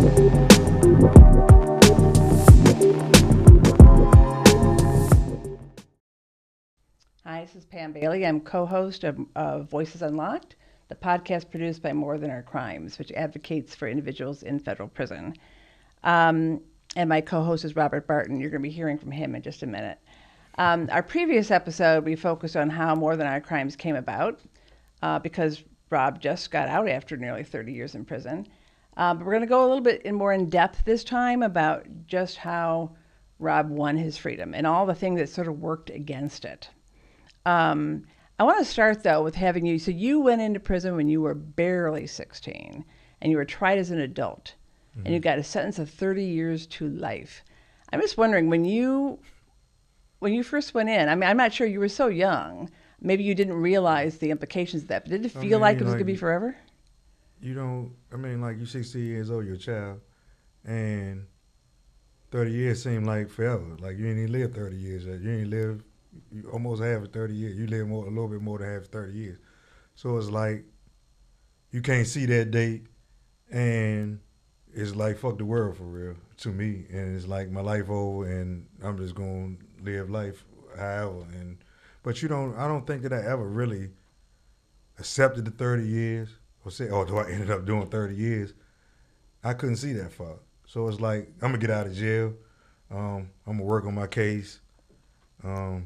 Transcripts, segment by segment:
Hi, this is Pam Bailey. I'm co-host of Voices Unlocked, the podcast produced by More Than Our Crimes, which advocates for individuals in federal prison. And my co-host is Robert Barton. You're going to be hearing from him in just a minute. Our previous episode, we focused on how More Than Our Crimes came about because Rob just got out after nearly 30 years in prison. But we're going to go a little bit more in depth this time about just how Rob won his freedom and all the things that sort of worked against it. I want to start, though, with having you. So you went into prison when you were barely 16, and you were tried as an adult, and you got a sentence of 30 years to life. I'm just wondering, when you first went in, I mean, I'm not sure, you were so young. Maybe you didn't realize the implications of that, but did it feel like it was going to be forever? You don't, like you're 16 years old, you're a child, and 30 years seem like forever. Like you ain't even lived 30 years yet. You ain't lived almost half of 30 years. You live a little bit more than half of 30 years. So it's like you can't see that date, and it's like fuck the world for real to me. And it's like my life over, and I'm just gonna live life however. But I don't think that I ever really accepted the 30 years or said, oh, do I ended up doing 30 years? I couldn't see that far. So it's like I'm gonna get out of jail. I'm gonna work on my case. But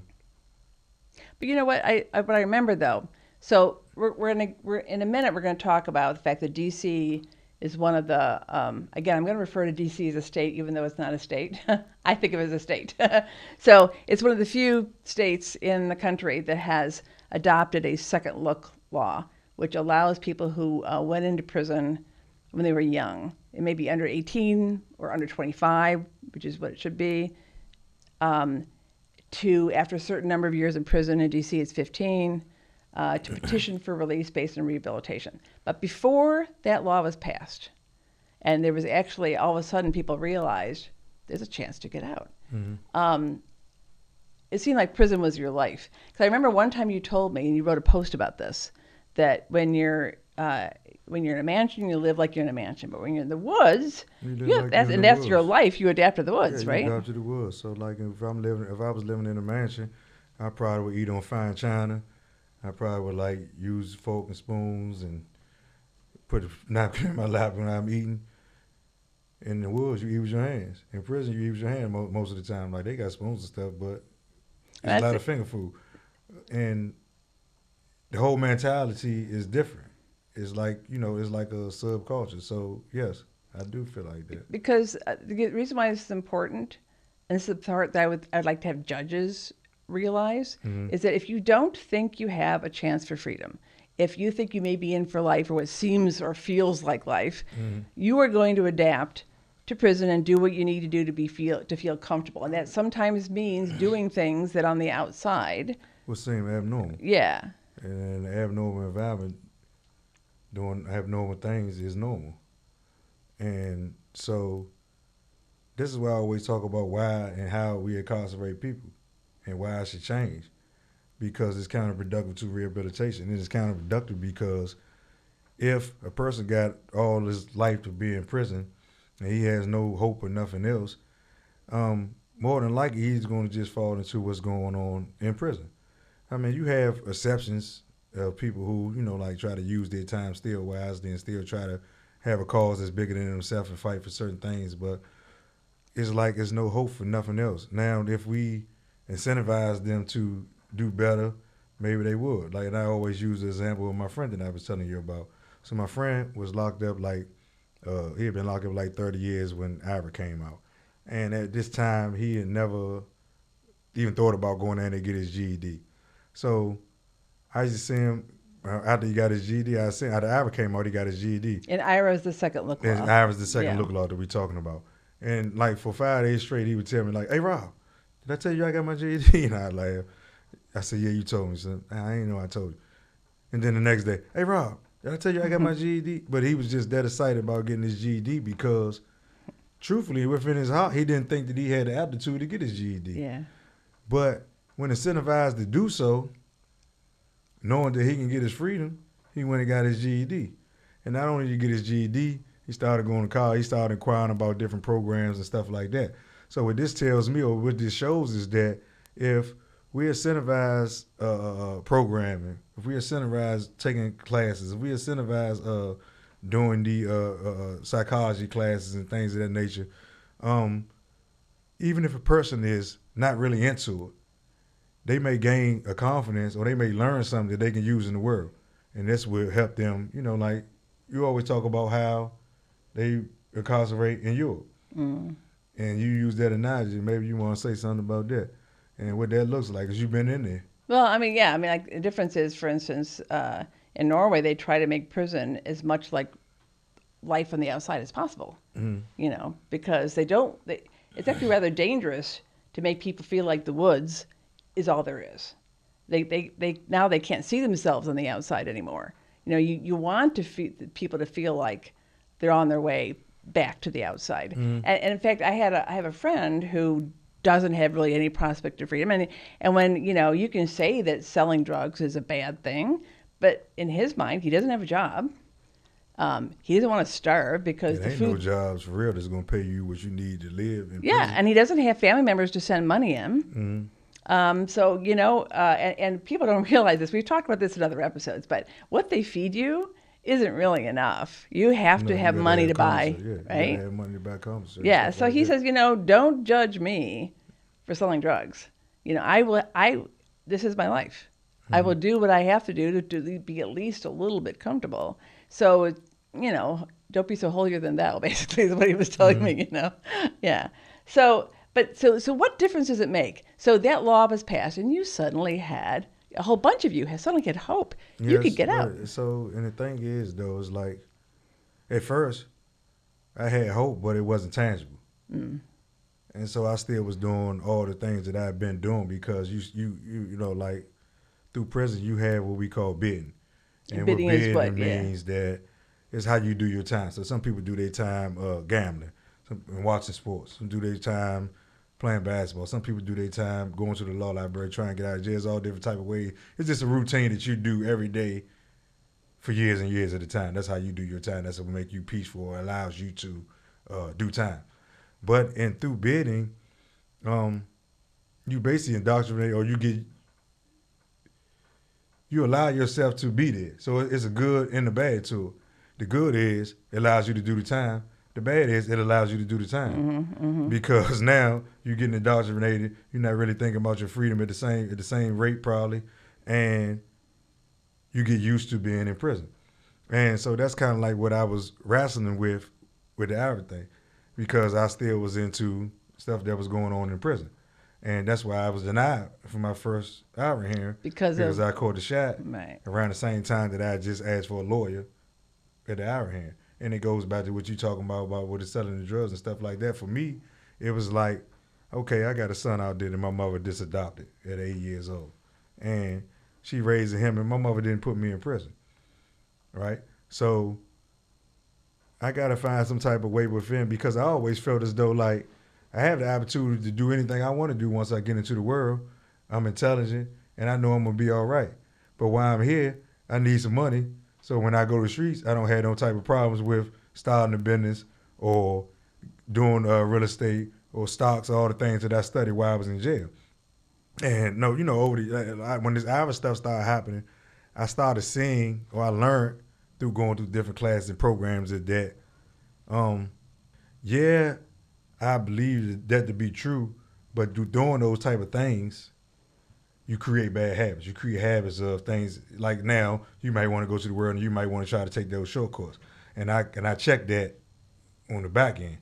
you know what I remember, though. So we're in a minute we're going to talk about the fact that D.C. is one of the again, I'm going to refer to D.C. as a state, even though it's not a state. I think of it as a state. So it's one of the few states in the country that has adopted a second look law, which allows people who went into prison when they were young, it may be under 18 or under 25, which is what it should be, to, after a certain number of years in prison, in D.C. it's 15, to petition for release based on rehabilitation. But before that law was passed, and there was actually, all of a sudden, people realized there's a chance to get out. Mm-hmm. It seemed like prison was your life. Because I remember one time you told me, and you wrote a post about this, that when you're in a mansion, you live like you're in a mansion. But when you're in the woods, that's your life. You adapt to the woods, right? You adapt to the woods. So like if I was living in a mansion, I probably would eat on fine china. I probably would like use fork and spoons and put a napkin in my lap when I'm eating. In the woods, you eat with your hands. In prison, you eat with your hand most of the time. Like they got spoons and stuff, but it's a lot of finger food. And the whole mentality is different. It's like, it's like a subculture. So, yes, I do feel like that. Because the reason why this is important, and this is the part that I'd like to have judges realize, is that if you don't think you have a chance for freedom, if you think you may be in for life or what seems or feels like life, you are going to adapt to prison and do what you need to do to feel comfortable. And that sometimes means doing things that on the outside will seem abnormal. Yeah. And an abnormal environment, doing abnormal things is normal. And so this is why I always talk about why and how we incarcerate people and why it should change. Because it's counterproductive to rehabilitation. And it's counterproductive because if a person got all his life to be in prison and he has no hope or nothing else, more than likely he's going to just fall into what's going on in prison. I mean, you have exceptions of people who, like try to use their time still wisely and still try to have a cause that's bigger than themselves and fight for certain things. But it's like there's no hope for nothing else. Now, if we incentivize them to do better, maybe they would. Like, and I always use the example of my friend that I was telling you about. So my friend was locked up he had been locked up like 30 years when Ira came out. And at this time, he had never even thought about going in there to get his GED. So I used to see him after he got his GED. After Ira came out, he got his GED. And Ira's the second look law. And Ira's the second look law that we're talking about. And like for 5 days straight, he would tell me like, "Hey Rob, did I tell you I got my GED?" And I'd laugh. I said, "Yeah, you told me." So I ain't know I told you. And then the next day, "Hey Rob, did I tell you I got my GED?" But he was just that excited about getting his GED because, truthfully, within his heart, he didn't think that he had the aptitude to get his GED. Yeah. But when incentivized to do so, knowing that he can get his freedom, he went and got his GED. And not only did he get his GED, He started going to college. He started inquiring about different programs and stuff like that. So what this tells me, or what this shows, is that if we incentivize programming, if we incentivize taking classes, if we incentivize doing the psychology classes and things of that nature, even if a person is not really into it, they may gain a confidence or they may learn something that they can use in the world. And this will help them, like you always talk about how they incarcerate in Europe. Mm. And you use that analogy. Maybe you want to say something about that and what that looks like, because you've been in there. Well, like the difference is, for instance, in Norway, they try to make prison as much like life on the outside as possible, because it's actually rather dangerous to make people feel like the woods is all there is. They now they can't see themselves on the outside anymore. You want people to feel like they're on their way back to the outside. Mm. And in fact, I have a friend who doesn't have really any prospect of freedom. And when, you can say that selling drugs is a bad thing, but in his mind, he doesn't have a job. He doesn't want to starve because the food. No jobs for real that's going to pay you what you need to live. Yeah, and he doesn't have family members to send money in. Mm. And people don't realize this. We've talked about this in other episodes, but what they feed you isn't really enough. You have to have money to buy, right? You have money to buy commissary. Yeah, so he says, don't judge me for selling drugs. This is my life. Mm-hmm. I will do what I have to do to be at least a little bit comfortable. So, don't be so holier than thou, basically, is what he was telling me, Yeah. So what difference does it make? So that law was passed, and you suddenly had, a whole bunch of you suddenly had hope. Yes, you could get out. So, and the thing is, though, is like, at first, I had hope, but it wasn't tangible. Mm. And so I still was doing all the things that I've been doing, because you like, through prison, you have what we call bidding. And bidding what bidding is what, means that is how you do your time. So some people do their time gambling, and watching sports. Some do their time playing basketball. Some people do their time going to the law library, trying to get out of jail. It's all different type of ways. It's just a routine that you do every day for years and years at a time. That's how you do your time. That's what make you peaceful, or allows you to do time. But through bidding, you basically indoctrinate, or you allow yourself to be there. So it's a good and a bad to it. The good is it allows you to do the time. The bad is it allows you to do the time. Mm-hmm, mm-hmm. Because now you're getting indoctrinated. You're not really thinking about your freedom at the same rate probably, and you get used to being in prison. And so that's kind of like what I was wrestling with the Ira thing, because I still was into stuff that was going on in prison. And that's why I was denied for my first Ira hearing, because I caught the shot around the same time that I just asked for a lawyer at the Ira hearing. And it goes back to what you're talking about what it's selling the drugs and stuff like that. For me, it was like, okay, I got a son out there that my mother just adopted at 8 years old. And she raising him, and my mother didn't put me in prison, right? So I got to find some type of way within, because I always felt as though, like, I have the opportunity to do anything I want to do once I get into the world. I'm intelligent, and I know I'm going to be all right. But while I'm here, I need some money. So when I go to the streets, I don't have no type of problems with starting a business or doing real estate or stocks, all the things that I studied while I was in jail. And when this Ira stuff started happening, I started seeing, or I learned through going through different classes and programs that I believe that to be true, but doing those type of things, you create bad habits. You create habits of things like, now you might want to go to the world and you might want to try to take those shortcuts. And I checked that on the back end.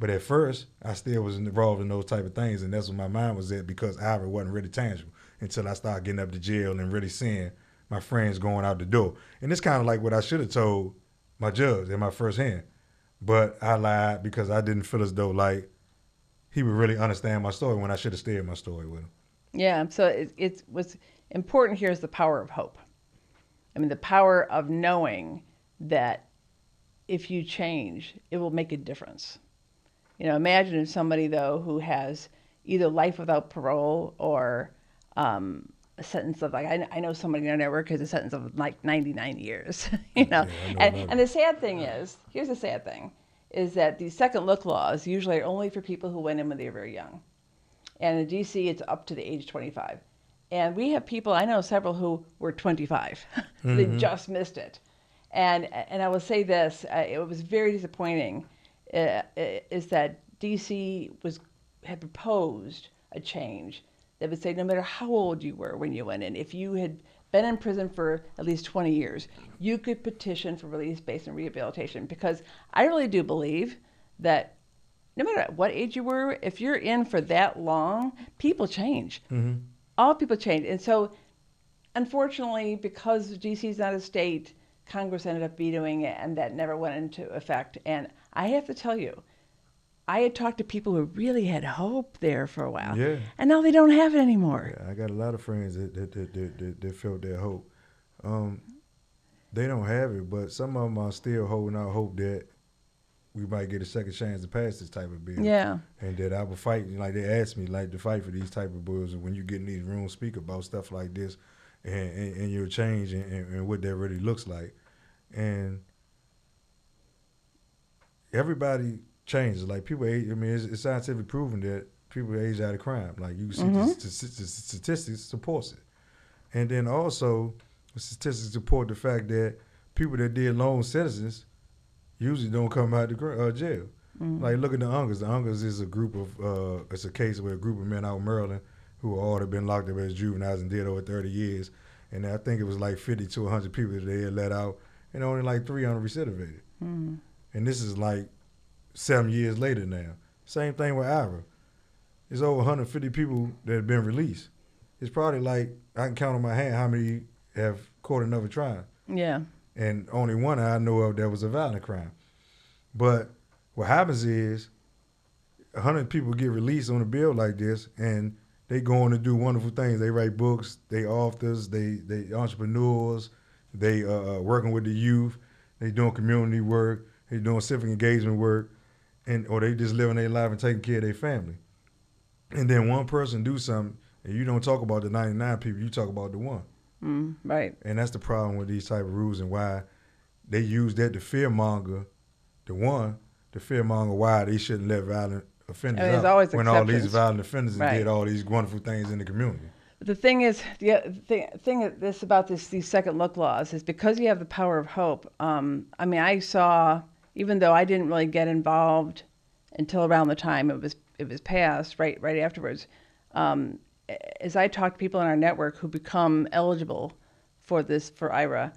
But at first, I still was involved in those type of things, and that's where my mind was at, because Ira wasn't really tangible until I started getting up to jail and really seeing my friends going out the door. And it's kind of like what I should have told my judge in my first hearing. But I lied because I didn't feel as though like he would really understand my story when I should have stayed my story with him. Yeah, so it's what's important here is the power of hope. I mean, the power of knowing that if you change, it will make a difference. Imagine if somebody, though, who has either life without parole or a sentence of, like, I know somebody in our network has a sentence of like 99 years, you know. Yeah, I know And, about and it. the sad thing is, here's the sad thing, is that these second look laws usually are only for people who went in when they were very young. And in DC, it's up to the age of 25. And we have people, I know several who were 25. They Mm-hmm. just missed it. And I will say this, it was very disappointing, is that DC had proposed a change that would say no matter how old you were when you went in, if you had been in prison for at least 20 years, you could petition for release based on rehabilitation. Because I really do believe that no matter what age you were, if you're in for that long, people change. Mm-hmm. All people change. And so, unfortunately, because DC is not a state, Congress ended up vetoing it, and that never went into effect. And I have to tell you, I had talked to people who really had hope there for a while, Yeah. and now they don't have it anymore. Yeah, I got a lot of friends that felt that hope. Um, they don't have it, but some of them are still holding out hope that we might get a second chance to pass this type of bill. Yeah. And that I would fight, like they asked me, like to fight for these type of bills. And when you get in these rooms, speak about stuff like this, and your change and what that really looks like, and everybody changes. Like people age. I mean, it's scientifically proven that people age out of crime. Like you see, the statistics supports it, and then also the statistics support the fact that people that did long sentences usually don't come out of jail. Like look at the Ungers. The Ungers is a group of it's a case where a group of men out in Maryland who all have been locked up as juveniles and did over 30 years, and I think it was like 50 to 100 people that they had let out, and only like 300 recidivated. And this is like 7 years later now. Same thing with Ira. There's over 150 people that have been released. It's probably like I can count on my hand how many have caught another trial. Yeah. And only one I know of that was a violent crime. But what happens is 100 people get released on a bill like this, and they go on to do wonderful things. They write books, they authors, they entrepreneurs, they working with the youth, they doing community work, they doing civic engagement work, or they just living their life and taking care of their family. And then one person do something, and you don't talk about the 99 people, you talk about the one. Right. And that's the problem with these type of rules and why they use that to fearmonger why they shouldn't let violent offenders There's out always when all these exceptions. violent offenders Right. did all these wonderful things in the community. The thing is, these second look laws is because you have the power of hope. I mean, I saw, even though I didn't really get involved until around the time it was passed, right afterwards. As I talk to people in our network who become eligible for IRA,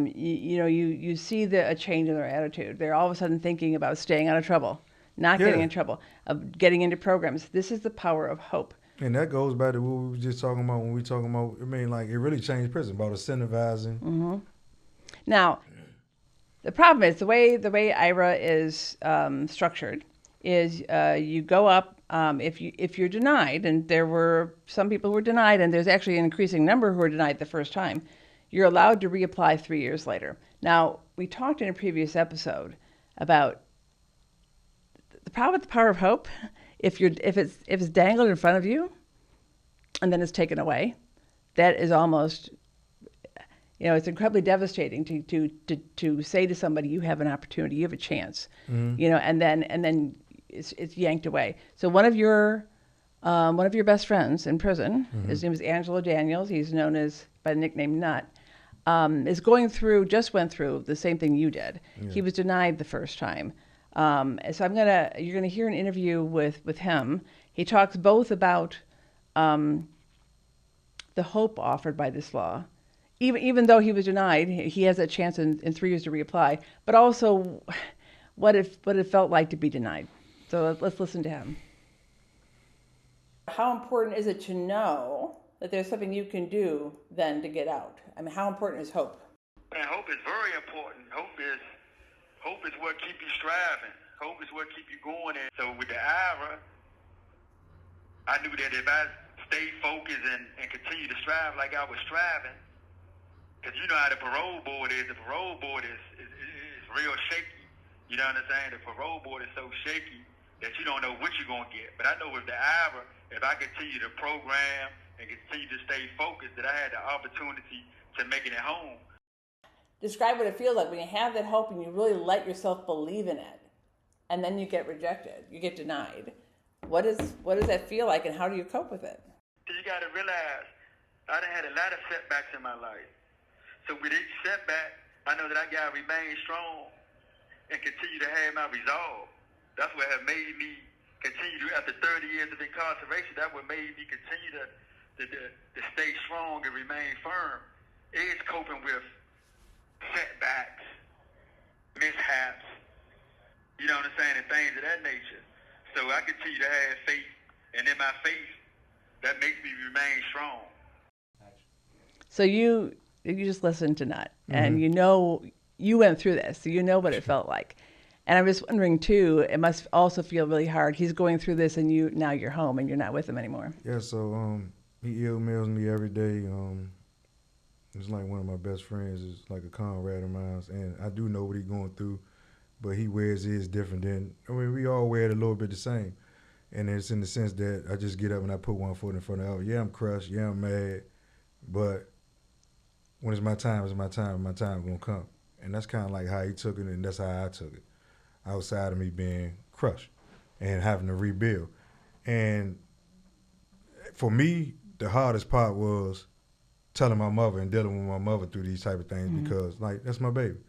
you see a change in their attitude. They're all of a sudden thinking about staying out of trouble, not getting in trouble, of getting into programs. This is the power of hope. And that goes back to what we were just talking about when we talking about, I mean, like, it really changed prison, about incentivizing. Now, the problem is the way IRA is structured is you go up if you're denied, and there were some people who were denied, and there's actually an increasing number who were denied the first time. You're allowed to reapply 3 years later. Now, we talked in a previous episode about the problem with the power of hope. If it's dangled in front of you, and then it's taken away, that is almost, it's incredibly devastating to say to somebody, you have an opportunity, you have a chance, and then it's yanked away. So one of your best friends in prison, his name is Angelo Daniels. He's known as by the nickname Nut. Just went through the same thing you did. Yeah. He was denied the first time. So you're gonna hear an interview with him. He talks both about the hope offered by this law, even though he was denied, he has a chance in 3 years to reapply, but also what it felt like to be denied. So let's listen to him. How important is it to know that there's something you can do then to get out? I mean, how important is hope? And hope is very important. Hope is what keeps you striving. Hope is what keeps you going. And so with the IRA, I knew that if I stayed focused and continue to strive like I was striving, because you know how the parole board is. The parole board is real shaky. You know what I'm saying? The parole board is so shaky that you don't know what you're going to get. But I know with the IRA, if I continue to program and continue to stay focused, that I had the opportunity to making it home. Describe what it feels like when you have that hope and you really let yourself believe in it, and then you get rejected, you get denied. What does that feel like, and how do you cope with it? So you got to realize I done had a lot of setbacks in my life. So with each setback, I know that I got to remain strong and continue to have my resolve. That's what have made me continue to, after 30 years of incarceration, that what made me continue to stay strong and remain firm, is coping with setbacks, mishaps, you know what I'm saying, and things of that nature. So I continue to have faith, and in my faith, that makes me remain strong. So you just listened to Nut, and you know you went through this, so you know what it felt like. And I'm just wondering too, it must also feel really hard. He's going through this, and now you're home, and you're not with him anymore. Yeah, so he emails me every day. It's like one of my best friends. Is like a comrade of mine, and I do know what he's going through, but he wears his different than. I mean, we all wear it a little bit the same, and it's in the sense that I just get up and I put one foot in front of the other. Yeah, I'm crushed. Yeah, I'm mad, but when it's my time, it's my time. My time gonna come, and that's kind of like how he took it, and that's how I took it. Outside of me being crushed and having to rebuild, and for me, the hardest part was telling my mother and dealing with my mother through these type of things because, like, that's my baby.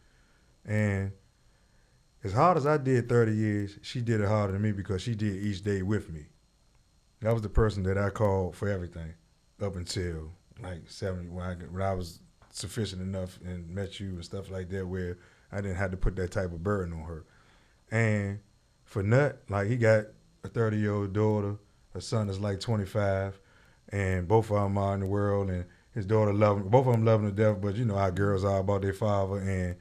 And as hard as I did 30 years, she did it harder than me because she did each day with me. That was the person that I called for everything up until, like, 70, when I was sufficient enough and met you and stuff like that where I didn't have to put that type of burden on her. And for Nut, like, he got a 30-year-old daughter, a son that's like 25, and both of them are in the world, and his daughter both of them love him to death, but you know how girls are about their father, and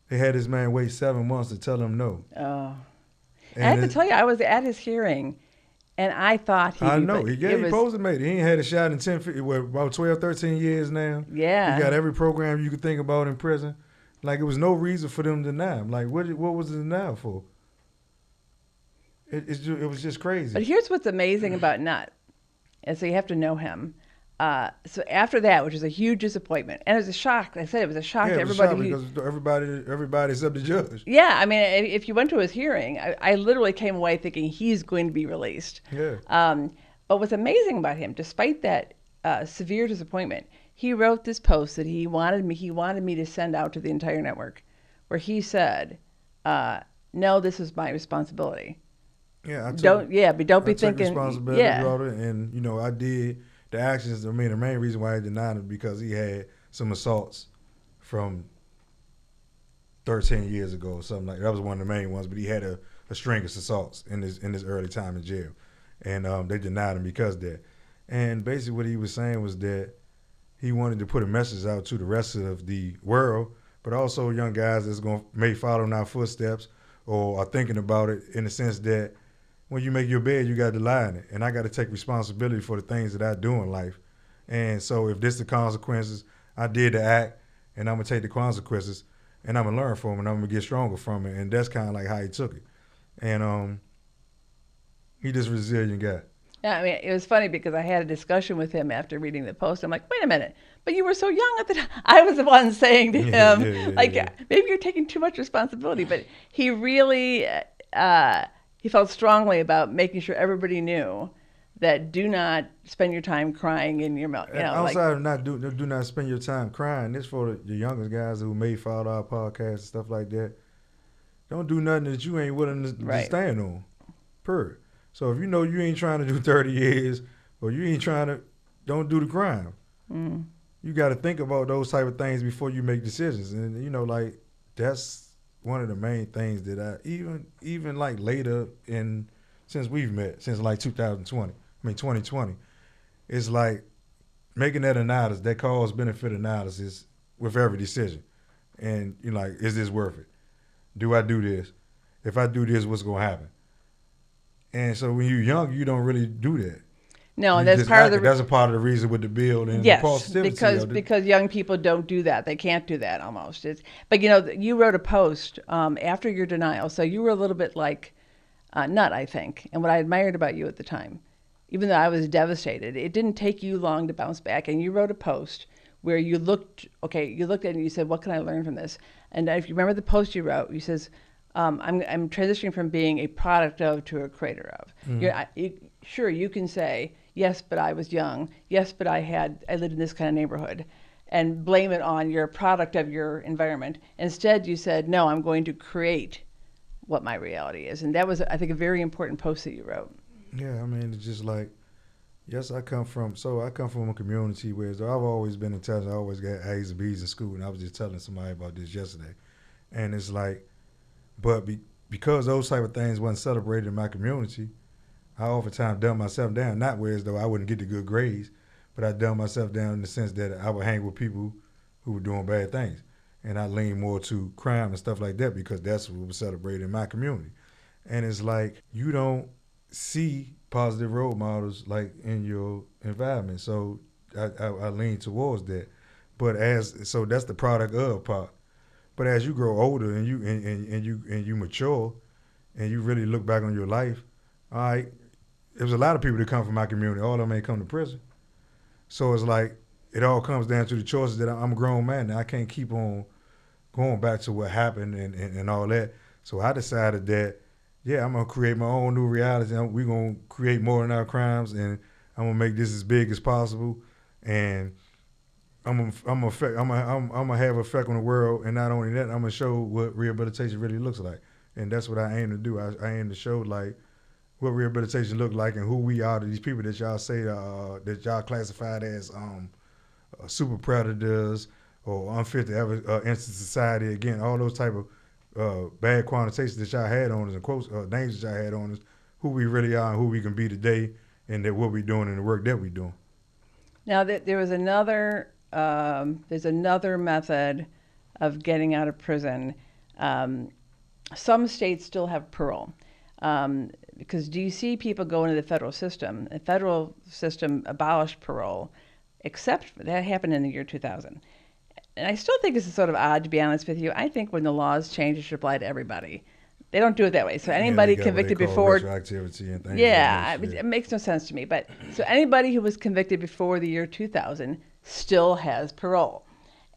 they had this man wait 7 months to tell him no. Oh. And I have to tell you, I was at his hearing, and I thought he... I know. He supposed to make it. He ain't had a shot in 10, about 12, 13 years now. Yeah. He got every program you could think about in prison. Like, it was no reason for them to deny him. Like, what was the denial for? It was just crazy. But here's what's amazing about Nut, and so you have to know him. So after that, which was a huge disappointment, and it was a shock. Like I said, it was a shock to everybody. Because everybody except the judge. Yeah, I mean, if you went to his hearing, I literally came away thinking he's going to be released. Yeah. But what's amazing about him, despite that severe disappointment, he wrote this post that he wanted me to send out to the entire network, where he said, "No, this is my responsibility." Yeah, don't be thinking. Responsibility, and you know, I did the actions. I mean, the main reason why I denied it because he had some assaults from 13 years ago or something like that. That was one of the main ones, but he had a string of assaults in his early time in jail, and they denied him because of that. And basically, what he was saying was that he wanted to put a message out to the rest of the world, but also young guys that's may follow in our footsteps or are thinking about it in the sense that when you make your bed, you got to lie in it. And I got to take responsibility for the things that I do in life. And so if this the consequences, I did the act, and I'm going to take the consequences, and I'm going to learn from it, and I'm going to get stronger from it. And that's kind of like how he took it. And he just a resilient guy. Yeah, I mean, it was funny because I had a discussion with him after reading the post. I'm like, wait a minute, but you were so young at the time. I was the one saying to him, maybe you're taking too much responsibility. But he really, he felt strongly about making sure everybody knew that do not spend your time crying in your mouth. Outside of do not spend your time crying. This for the youngest guys who may follow our podcast and stuff like that. Don't do nothing that you ain't willing to stand on. Period. So if you know you ain't trying to do 30 years or you ain't trying to, don't do the crime. Mm. You got to think about those type of things before you make decisions. And, you know, like, that's one of the main things that I, even like later since we've met, since like 2020, it's like making that analysis, that cost-benefit analysis with every decision. And you're like, is this worth it? Do I do this? If I do this, what's going to happen? And so when you're young, you don't really do that. No, and that's part of that's a part of the reason with the build and the positivity. Because young people don't do that. They can't do that almost. But you know, you wrote a post after your denial, so you were a little bit like Nut, I think. And what I admired about you at the time even though I was devastated, it didn't take you long to bounce back. And you wrote a post where you looked at it and you said, what can I learn from this? And if you remember the post you wrote, you says, I'm transitioning from being a product of to a creator of. Sure, you can say, yes, but I was young. Yes, but I lived in this kind of neighborhood, and blame it on your product of your environment. Instead, you said, no, I'm going to create what my reality is. And that was, I think, a very important post that you wrote. Yeah, I mean, it's just like, yes, I come from a community where I've always been intelligent. I always got A's and B's in school, and I was just telling somebody about this yesterday. And it's like, but because those type of things wasn't celebrated in my community, I oftentimes dumb myself down, not where as though I wouldn't get the good grades, but I dumb myself down in the sense that I would hang with people who were doing bad things. And I lean more to crime and stuff like that because that's what was celebrated in my community. And it's like, you don't see positive role models like in your environment. So I lean towards that. But so that's the product of pop. But as you grow older and you mature and you really look back on your life, all right, there's a lot of people that come from my community. All of them ain't come to prison. So it's like, it all comes down to the choices that I'm a grown man now. I can't keep on going back to what happened and all that. So I decided that, yeah, I'm going to create my own new reality. We're going to create more than our crimes, and I'm going to make this as big as possible. And I'm going to have effect on the world. And not only that, I'm going to show what rehabilitation really looks like. And that's what I aim to do. I aim to show, like, what rehabilitation look like and who we are to these people that y'all say that y'all classified as super predators or unfit to ever enter society again. All those type of bad connotations that y'all had on us and quotes, names that y'all had on us, who we really are and who we can be today, and that what we doing and the work that we doing. Now there was another there's another method of getting out of prison. Some states still have parole. Because do you see people go into the federal system? The federal system abolished parole, except that happened in the year 2000. And I still think this is sort of odd, to be honest with you. I think when the laws change, it should apply to everybody. They don't do it that way. So anybody convicted before retroactivity and things. it makes no sense to me. But so anybody who was convicted before the year 2000 still has parole,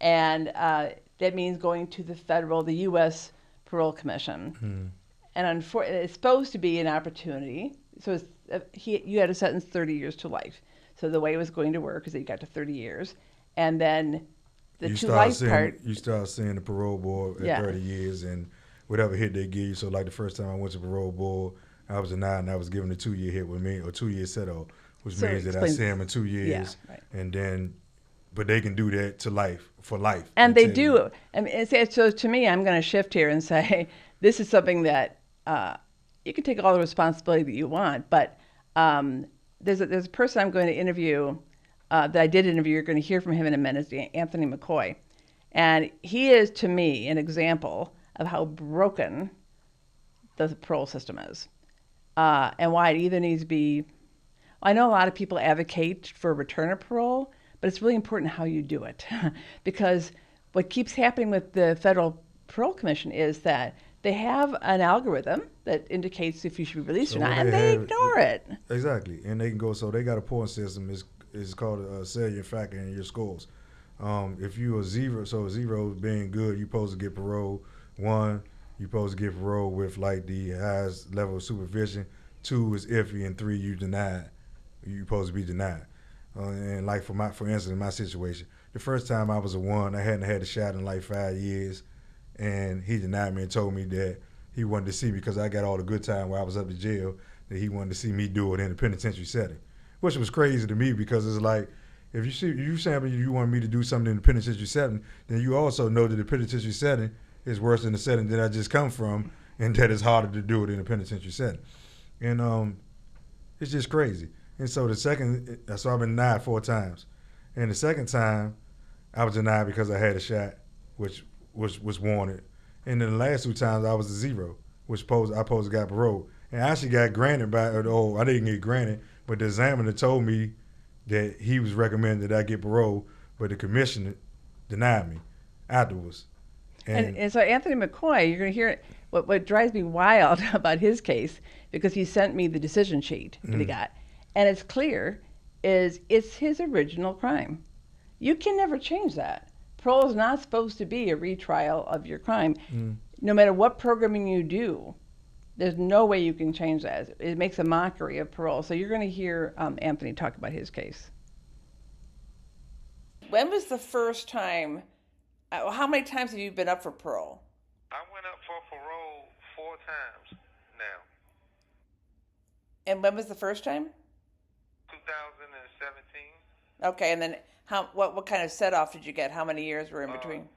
and that means going to the U.S. Parole Commission. And it's supposed to be an opportunity. So you had to sentence 30 years to life. So the way it was going to work is that you got to 30 years. And then you start seeing the parole board at 30 years and whatever hit they give you. So like the first time I went to parole board, I was denied and I was given a 2-year hit with me, or 2-year set-off, which means that I see them in 2 years. Yeah, right. And then, but they can do that for life. And they do. I mean, so to me, I'm going to shift here and say, this is something that you can take all the responsibility that you want, but there's a person I'm going to interview that I did interview. You're going to hear from him in a minute. It's Anthony McCoy, and he is, to me, an example of how broken the parole system is, and why it either needs to be. I know a lot of people advocate for return of parole, but it's really important how you do it, because what keeps happening with the Federal Parole Commission is that they have an algorithm that indicates if you should be released or not, and they ignore it. Exactly, and they can go. So they got a point system. It's called a salient factor in your scores. If you are zero, so 0 being good, you're supposed to get parole. 1, you're supposed to get parole with like the highest level of supervision. 2 is iffy, and 3 you denied. You're supposed to be denied. And like for instance, in my situation, the first time I was a 1, I hadn't had a shot in like 5 years. And he denied me and told me that he wanted to see me because I got all the good time while I was up in jail, that he wanted to see me do it in a penitentiary setting, which was crazy to me because it's like, if you saying you want me to do something in the penitentiary setting, then you also know that the penitentiary setting is worse than the setting that I just come from, and that it's harder to do it in a penitentiary setting. And it's just crazy. And so so I've been denied 4 times. And the second time, I was denied because I had a shot, which was wanted. And then the last 2 times I was a 0, which I supposed to got parole. And I actually got granted I didn't get granted, but the examiner told me that he was recommending that I get parole, but the commissioner denied me afterwards. And so Anthony McCoy, you're going to hear it. What drives me wild about his case, because he sent me the decision sheet that he got, and it's clear, is it's his original crime. You can never change that. Parole is not supposed to be a retrial of your crime. No matter what programming you do, there's no way you can change that. It makes a mockery of parole. So you're going to hear Anthony talk about his case. When was the first time, how many times have you been up for parole? I went up for parole 4 times now. And when was the first time? 2017. Okay, and then what kind of set-off did you get? How many years were in between?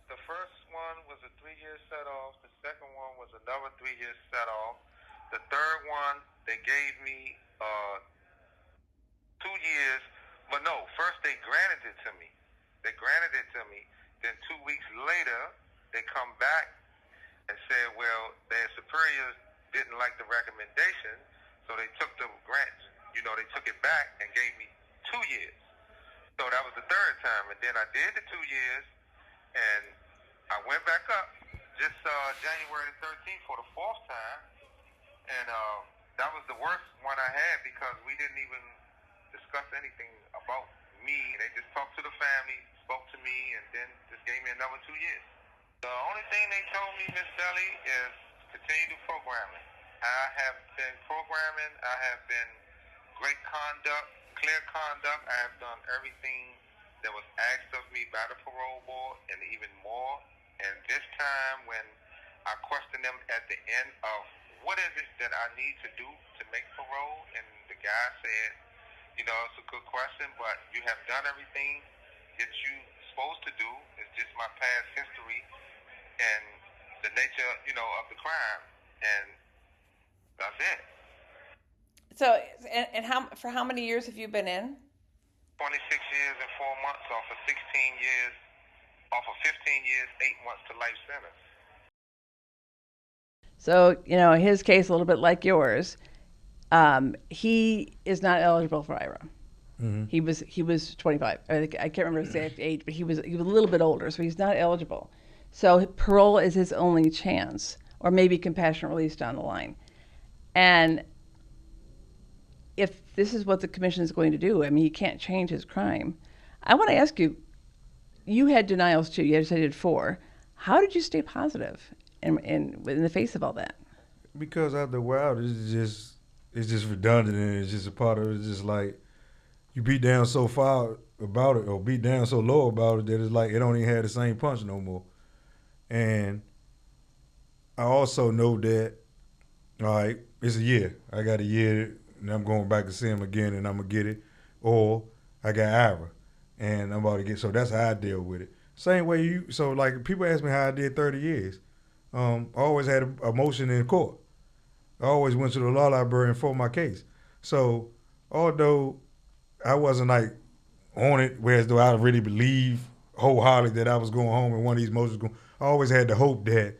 The first one was a 3-year set-off. The second one was another 3-year set-off. The third one, they gave me 2 years. But no, first they granted it to me. Then 2 weeks later, they come back and said, well, their superiors didn't like the recommendation, so they took the grant. They took it back and gave me 2 years. So that was the third time. And then I did the 2 years, and I went back up just January 13th for the 4th time. And that was the worst one I had because we didn't even discuss anything about me. They just talked to the family, spoke to me, and then just gave me another 2 years. The only thing they told me, Miss Deli, is continue to programming. I have been programming. I have been great conduct, clear conduct. I have done everything that was asked of me by the parole board and even more. And this time when I questioned them at the end of what is it that I need to do to make parole, and the guy said, it's a good question, but you have done everything that you're supposed to do. It's just my past history and the nature, of the crime. And that's it. So, and for how many years have you been in? 26 years and 4 months off of 16 years, off of 15 years, 8 months to life sentence. So, his case, a little bit like yours, he is not eligible for IRA. Mm-hmm. He was 25. I can't remember his exact age, but he was a little bit older, so he's not eligible. So parole is his only chance, or maybe compassionate release down the line. And if this is what the commission is going to do, he can't change his crime. I want to ask you, you had denials too. You said you had 4. How did you stay positive in the face of all that? Because after a while, it's just redundant, and it's just a part of it. It's just like you beat down so far about it, or beat down so low about it, that it's like it don't even have the same punch no more. And I also know that, all right, it's a year. I got a year, and I'm going back to see him again, and I'm going to get it. Or I got IRA, and I'm about to get, so that's how I deal with it. Same way so like people ask me how I did 30 years. I always had a motion in court. I always went to the law library and fought my case. So although I wasn't like on it, whereas though I really believe wholeheartedly that I was going home and one of these motions I always had the hope that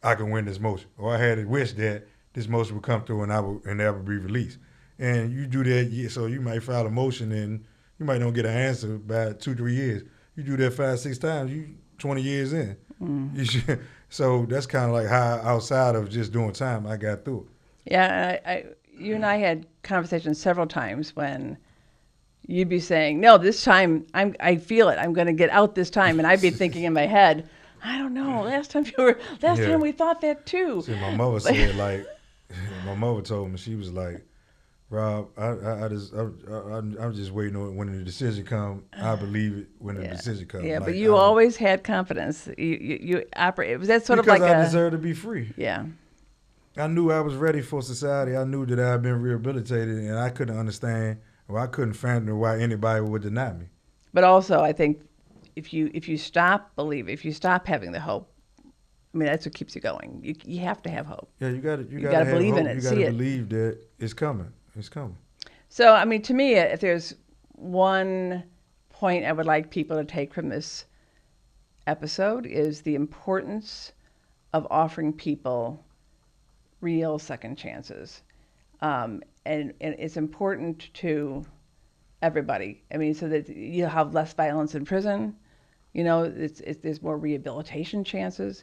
I could win this motion, or I had a wish that this motion would come through and I would be released. And you do that, so you might file a motion and you might not get an answer by 2-3 years. You do that 5-6 times, you 20 years in. Mm. So that's kind of like how outside of just doing time, I got through it. Yeah, you and I had conversations several times when you'd be saying, "No, this time I feel it. I'm going to get out this time," and I'd be thinking in my head, "I don't know. Last time we thought that too." See, my mother said my mother told me, she was like, "Rob, I'm just waiting on it. When the decision comes, I believe it when the decision comes." Yeah, but you always had confidence. You operate. Was that sort because of like I deserve to be free. Yeah. I knew I was ready for society. I knew that I had been rehabilitated, and I couldn't understand, or I couldn't fathom why anybody would deny me. But also, I think if you stop believing, if you stop having the hope, that's what keeps you going. You have to have hope. Yeah, you got to believe hope. In it. You got to believe that it's coming. It's coming. So, to me, if there's one point I would like people to take from this episode is the importance of offering people real second chances. And it's important to everybody. So that you have less violence in prison. There's more rehabilitation chances.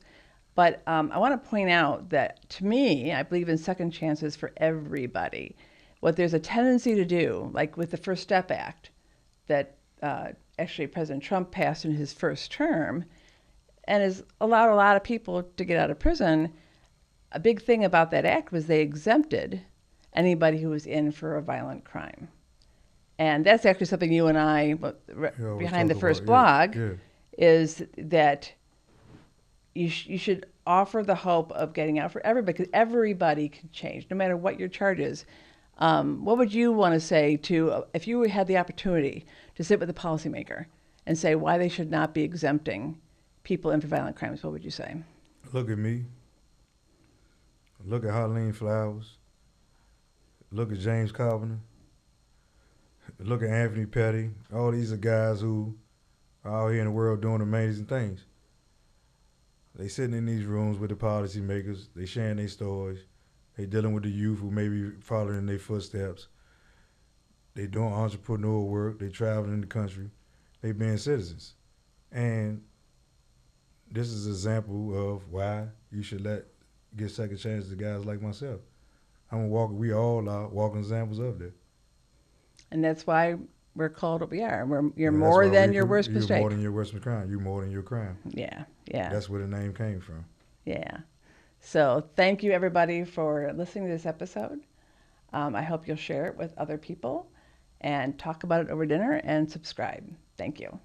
But I want to point out that, to me, I believe in second chances for everybody. what there's a tendency to do, like with the First Step Act that actually President Trump passed in his first term and has allowed a lot of people to get out of prison, a big thing about that act was they exempted anybody who was in for a violent crime. And that's actually something you and I, behind the first blog, is that you should offer the hope of getting out for everybody, because everybody can change, no matter what your charge is. What would you want to say to, if you had the opportunity to sit with a policymaker and say why they should not be exempting people in for violent crimes, what would you say? Look at me. Look at Harleen Flowers. Look at James Carpenter. Look at Anthony Petty. All these are guys who are out here in the world doing amazing things. They sitting in these rooms with the policymakers. They sharing their stories. They dealing with the youth who may be following in their footsteps. They doing entrepreneurial work. They traveling in the country. They being citizens. And this is an example of why you should get second chances to guys like myself. We all are walking examples of that. And that's why we're called what we are. You're more than your worst mistake. You're more than your worst crime. You're more than your crime. Yeah. That's where the name came from. Yeah. So thank you, everybody, for listening to this episode. I hope you'll share it with other people and talk about it over dinner and subscribe. Thank you.